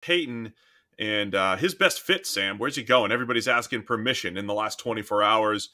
Payton and his best fit, Sam. Where's he going? Everybody's asking permission in the last 24 hours.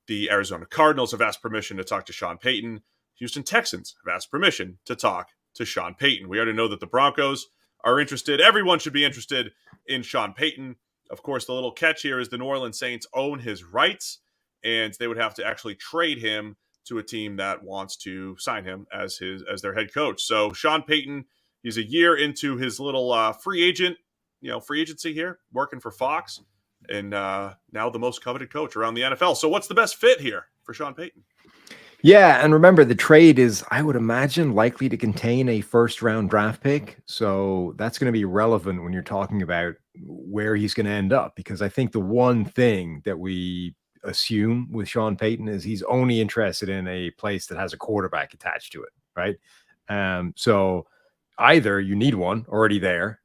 The Arizona Cardinals have asked permission to talk to Sean Payton. Houston Texans have asked permission to talk to Sean Payton. We already know that the Broncos are interested. Everyone should be interested in Sean Payton. Of course, the little catch here is the New Orleans Saints own his rights, and they would have to actually trade him to a team that wants to sign him as their head coach. So Sean Payton, he's a year into his little free agency here, working for Fox, and now the most coveted coach around the NFL. So what's the best fit here for Sean Payton? Yeah, and remember, the trade is, I would imagine, likely to contain a first-round draft pick. So that's going to be relevant when you're talking about where he's going to end up, because I think the one thing that we assume with Sean Payton is he's only interested in a place that has a quarterback attached to it, right? So either you need one already there.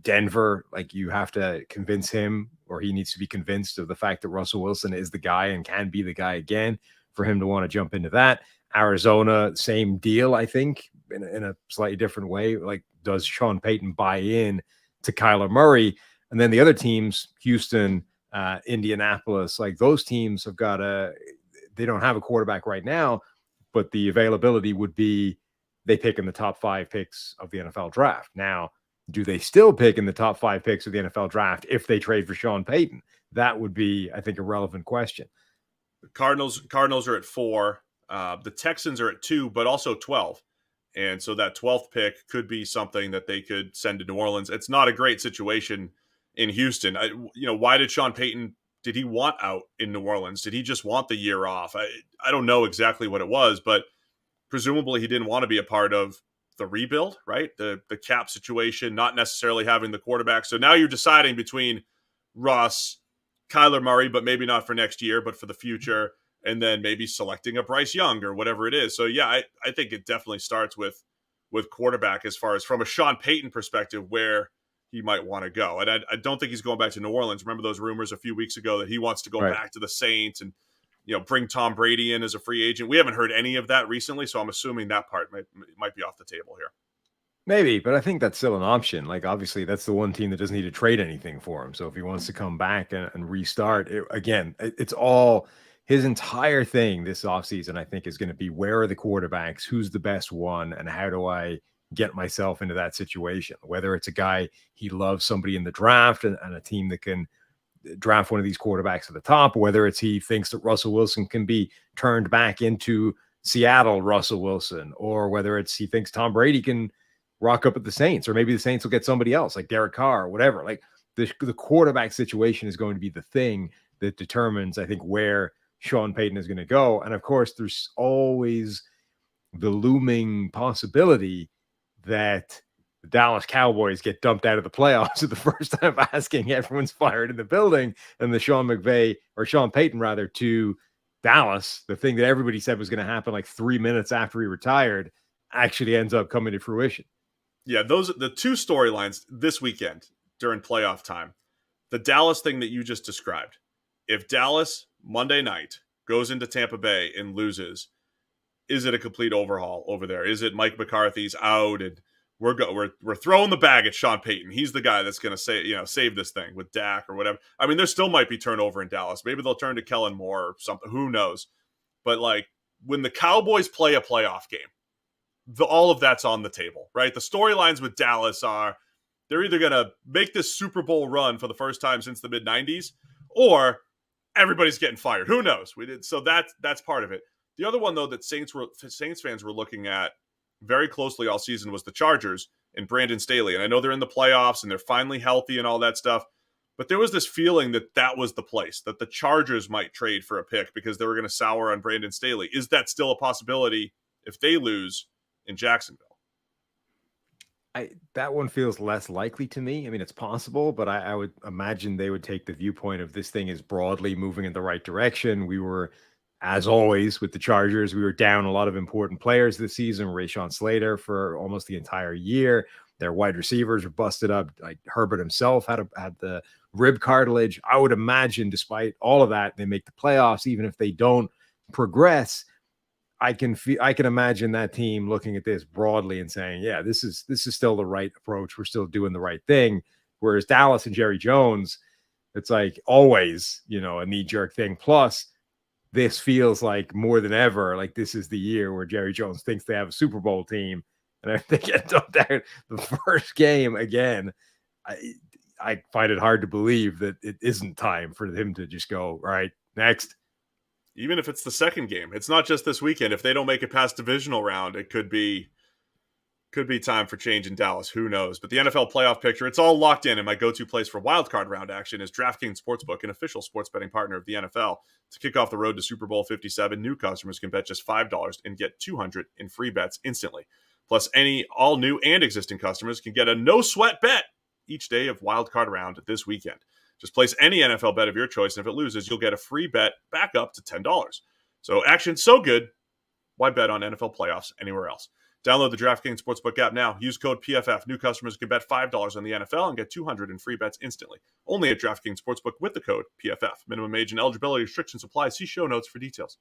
Denver, like, you have to convince him, or he needs to be convinced of the fact that Russell Wilson is the guy and can be the guy again for him to want to jump into that. Arizona, same deal, I think, in a slightly different way. Like, does Sean Payton buy in to Kyler Murray? And then the other teams, Houston, Indianapolis, like, those teams have got they don't have a quarterback right now, but the availability would be they pick in the top 5 picks of the NFL draft. Now, do they still pick in the top 5 picks of the NFL draft if they trade for Sean Payton? That would be, I think, a relevant question. The Cardinals are at 4. The Texans are at 2, but also 12. And so that 12th pick could be something that they could send to New Orleans. It's not a great situation in Houston. Why did Sean Payton, did he want out in New Orleans? Did he just want the year off? I don't know exactly what it was, but presumably he didn't want to be a part of the rebuild, right? The cap situation, not necessarily having the quarterback. So now you're deciding between Russ, Kyler Murray, but maybe not for next year, but for the future, and then maybe selecting a Bryce Young or whatever it is. So yeah, I think it definitely starts with quarterback as far as from a Sean Payton perspective where he might want to go. And I don't think he's going back to New Orleans. Remember those rumors a few weeks ago that he wants to go back to the Saints and bring Tom Brady in as a free agent. We haven't heard any of that recently, so I'm assuming that part might be off the table here. Maybe, but I think that's still an option. Like, obviously, that's the one team that doesn't need to trade anything for him. So if he wants to come back and restart, it's all his entire thing this offseason, I think, is going to be where are the quarterbacks, who's the best one, and how do I get myself into that situation? Whether it's a guy he loves, somebody in the draft, and a team that can draft one of these quarterbacks at the top, whether it's he thinks that Russell Wilson can be turned back into Seattle Russell Wilson, or whether it's he thinks Tom Brady can rock up at the Saints, or maybe the Saints will get somebody else like Derek Carr or whatever. Like, the quarterback situation is going to be the thing that determines, I think, where Sean Payton is going to go. And of course, there's always the looming possibility that the Dallas Cowboys get dumped out of the playoffs at the first time of asking. Everyone's fired in the building, and the Sean Payton rather, to Dallas, the thing that everybody said was going to happen like 3 minutes after he retired, actually ends up coming to fruition. Yeah, those are the two storylines this weekend during playoff time. The Dallas thing that you just described. If Dallas Monday night goes into Tampa Bay and loses, is it a complete overhaul over there? Is it Mike McCarthy's out and we're throwing the bag at Sean Payton? He's the guy that's going to save this thing with Dak or whatever. I mean, there still might be turnover in Dallas. Maybe they'll turn to Kellen Moore or something. Who knows? But like, when the Cowboys play a playoff game, all of that's on the table, right? The storylines with Dallas are they're either going to make this Super Bowl run for the first time since the mid-90s, or everybody's getting fired. Who knows? So that's part of it. The other one, though, that Saints fans were looking at very closely all season was the Chargers and Brandon Staley. And I know they're in the playoffs and they're finally healthy and all that stuff, but there was this feeling that was the place, that the Chargers might trade for a pick because they were going to sour on Brandon Staley. Is that still a possibility if they lose in Jacksonville? That one feels less likely to me. I mean, it's possible, but I would imagine they would take the viewpoint of this thing is broadly moving in the right direction. We were, as always, with the Chargers, we were down a lot of important players this season. Rashawn Slater for almost the entire year. Their wide receivers were busted up. Like, Herbert himself had the rib cartilage. I would imagine, despite all of that, they make the playoffs. Even if they don't progress, I can imagine that team looking at this broadly and saying, yeah, this is still the right approach. We're still doing the right thing. Whereas Dallas and Jerry Jones, it's like always, a knee-jerk thing. Plus, this feels like more than ever, like this is the year where Jerry Jones thinks they have a Super Bowl team. And if they get dumped out the first game again, I find it hard to believe that it isn't time for him to just go, all right, next. Even if it's the second game, it's not just this weekend. If they don't make it past divisional round, it could be time for change in Dallas. Who knows? But the NFL playoff picture, it's all locked in. And my go-to place for wildcard round action is DraftKings Sportsbook, an official sports betting partner of the NFL. To kick off the road to Super Bowl 57, new customers can bet just $5 and get $200 in free bets instantly. Plus, any all new and existing customers can get a no-sweat bet each day of wildcard round this weekend. Just place any NFL bet of your choice, and if it loses, you'll get a free bet back up to $10. So action's so good, why bet on NFL playoffs anywhere else? Download the DraftKings Sportsbook app now. Use code PFF. New customers can bet $5 on the NFL and get $200 in free bets instantly. Only at DraftKings Sportsbook with the code PFF. Minimum age and eligibility restrictions apply. See show notes for details.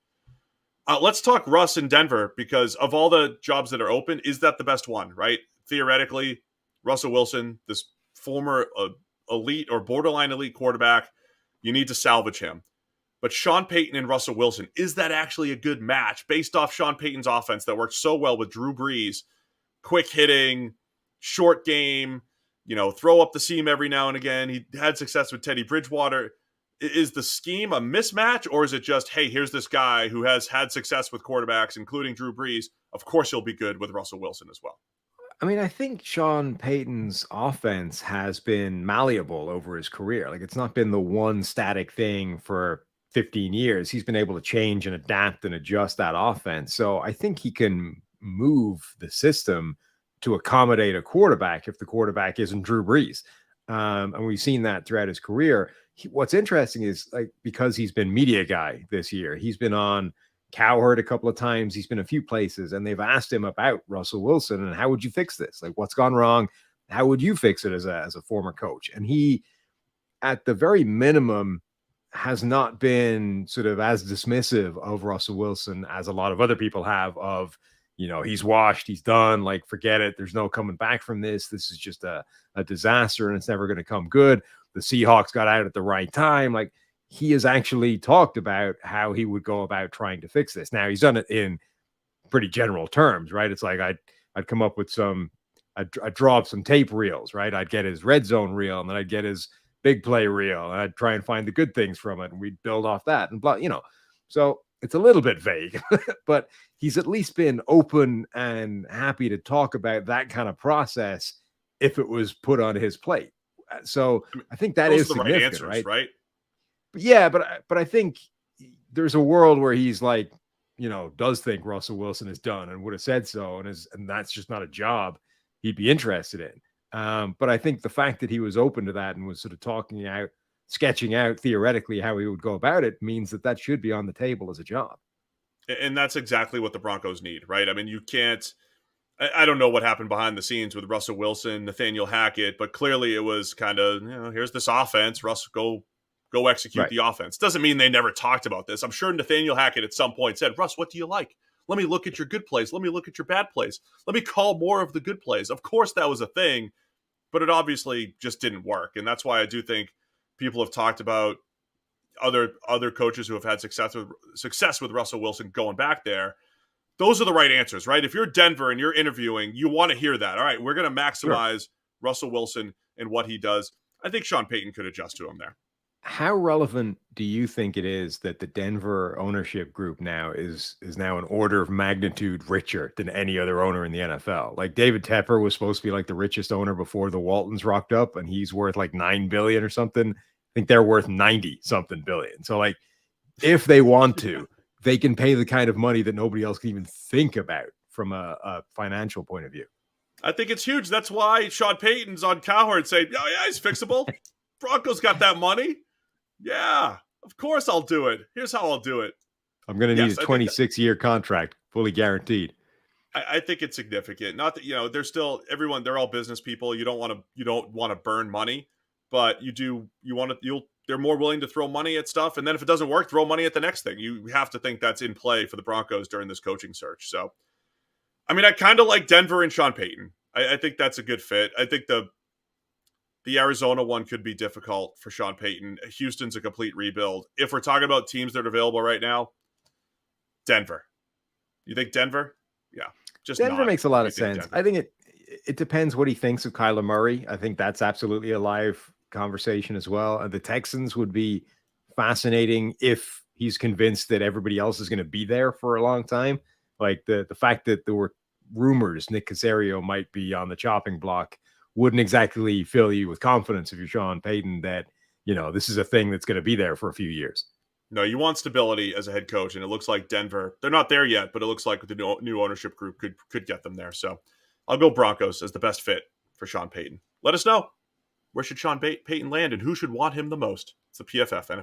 Let's talk Russ in Denver, because of all the jobs that are open, is that the best one, right? Theoretically, Russell Wilson, this former elite or borderline elite quarterback, you need to salvage him. But Sean Payton and Russell Wilson, is that actually a good match based off Sean Payton's offense that worked so well with Drew Brees? Quick hitting, short game, throw up the seam every now and again. He had success with Teddy Bridgewater. Is the scheme a mismatch, or is it just, hey, here's this guy who has had success with quarterbacks, including Drew Brees. Of course he'll be good with Russell Wilson as well. I mean, I think Sean Payton's offense has been malleable over his career. Like, it's not been the one static thing for 15 years. He's been able to change and adapt and adjust that offense. So I think he can move the system to accommodate a quarterback if the quarterback isn't Drew Brees. And we've seen that throughout his career. What's interesting is, like, because he's been media guy this year, he's been on Cowherd a couple of times. He's been a few places, and they've asked him about Russell Wilson and how would you fix this? Like, what's gone wrong? How would you fix it as a former coach? And he, at the very minimum, has not been sort of as dismissive of Russell Wilson as a lot of other people have of, he's washed, he's done, like, forget it. There's no coming back from this. This is just a disaster and it's never going to come good. The Seahawks got out at the right time. Like, he has actually talked about how he would go about trying to fix this. Now, he's done it in pretty general terms, right? It's like I'd come up with I'd draw up some tape reels, right? I'd get his red zone reel, and then I'd get his big play reel, and I'd try and find the good things from it, and we'd build off that and blah, So it's a little bit vague, but he's at least been open and happy to talk about that kind of process if it was put on his plate. So I think that is the right answers, right? Yeah, but I think there's a world where he's like, does think Russell Wilson is done and would have said so, and that's just not a job he'd be interested in. But I think the fact that he was open to that and was sort of sketching out theoretically how he would go about it means that should be on the table as a job. And that's exactly what the Broncos need, right? I mean, you can't. I don't know what happened behind the scenes with Russell Wilson, Nathaniel Hackett, but clearly it was kind of, here's this offense, Russ, go execute the offense. Doesn't mean they never talked about this. I'm sure Nathaniel Hackett at some point said, Russ, what do you like? Let me look at your good plays. Let me look at your bad plays. Let me call more of the good plays. Of course that was a thing, but it obviously just didn't work. And that's why I do think people have talked about other coaches who have had success with Russell Wilson going back there. Those are the right answers, right? If you're Denver and you're interviewing, you want to hear that. All right, we're going to maximize Russell Wilson and what he does. I think Sean Payton could adjust to him there. How relevant do you think it is that the Denver ownership group now is now an order of magnitude richer than any other owner in the NFL? Like, David Tepper was supposed to be like the richest owner before the Waltons rocked up, and he's worth like $9 billion or something. I think they're worth 90 something billion. So, like, if they want to, they can pay the kind of money that nobody else can even think about from a financial point of view. I think it's huge. That's why Sean Payton's on Cowherd saying, oh, yeah, he's fixable. Broncos got that money. Yeah, of course I'll do it. Here's how I'll do it. I'm going to need a 26-year contract, fully guaranteed. I think it's significant. Not that, they're still they're all business people. You don't want to burn money, but you'll they're more willing to throw money at stuff. And then if it doesn't work, throw money at the next thing. You have to think that's in play for the Broncos during this coaching search. So, I mean, I kind of like Denver and Sean Payton. I think that's a good fit. I think the Arizona one could be difficult for Sean Payton. Houston's a complete rebuild. If we're talking about teams that are available right now, Denver. You think Denver? Yeah. Just Denver makes a lot of sense. Denver? I think it depends what he thinks of Kyler Murray. I think that's absolutely a live conversation as well. The Texans would be fascinating if he's convinced that everybody else is going to be there for a long time. Like the fact that there were rumors Nick Caserio might be on the chopping block wouldn't exactly fill you with confidence if you're Sean Payton that, this is a thing that's going to be there for a few years. No, you want stability as a head coach, and it looks like Denver, they're not there yet, but it looks like the new ownership group could get them there. So I'll go Broncos as the best fit for Sean Payton. Let us know. Where should Sean Payton land, and who should want him the most? It's the PFF NFL